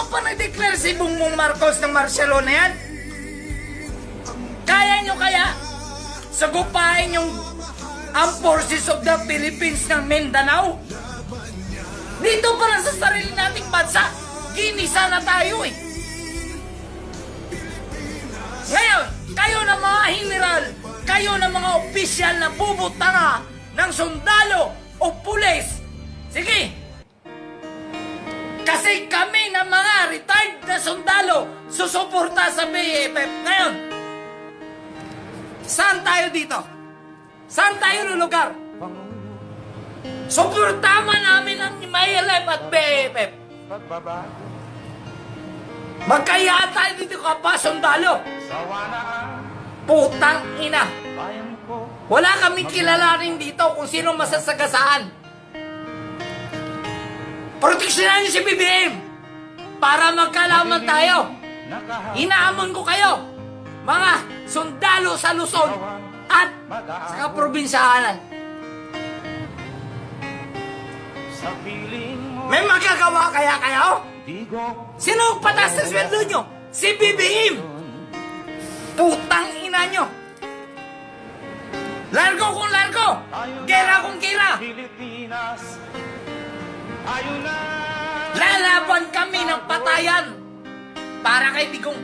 pa nag-declare si Bongbong Marcos ng martial law na yan? Kaya nyo kaya sagupain yung Armed Forces of the Philippines ng Mindanao? Dito pa lang sa sarili nating bansa, ginisa na tayo eh. Ngayon, kayo na mga general, kayo na mga opisyal na bubutanga ng sundalo o pulis, sige, kasi kami na mga retired na sundalo susuporta sa BFF. Ngayon, saan tayo dito? Saan tayo lulugar? Suportama namin ang MILF at BFF. Magkaya tayo dito kapwa sundalo. Putang ina. Wala kaming kilalanin dito kung sino masasagasaan. Proteksyonan niyo si BBM para magkalaman tayo. Inaamon ko kayo, mga sundalo sa Luzon at sa kaprobinsyahanan. May magagawa kaya kayo? Sino ang patas sa sweldo nyo? Si BBM! Putang ina nyo! Largo kung largo! Gera kung gera! Lalaban kami ng patayan para kay Digong.